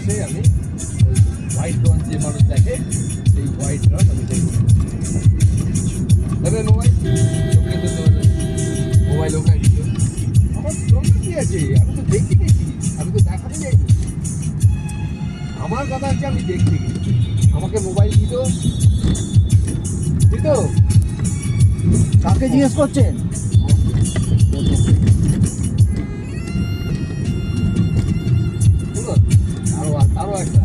বসে আমি হোয়াইট রন যে মানুষ দেখে সেই হোয়াইট রন আমি দেখি মোবাইল মোবাইল ওখানে দিল আমার দরকার কি আছে আমি তো দেখি আমি তো দেখাতে যাই আমার কথা হচ্ছে আমি দেখতে গেছি আমাকে মোবাইল দিত কাকে জিজ্ঞেস করছেন? আরো একটা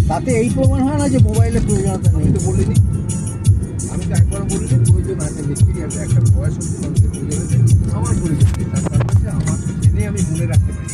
তাতে এই প্রমাণ হয় না যে মোবাইলের প্রয়োজনীয়তা নেই। তো বলিনি আমি তো একবার বলিনি প্রয়োজন আছে ব্যক্তির একটা বয়স হচ্ছে মানুষের প্রয়োজন আছে আমার প্রয়োজন নেই তার কারণ হচ্ছে আমার জেনে আমি মনে রাখতে পারি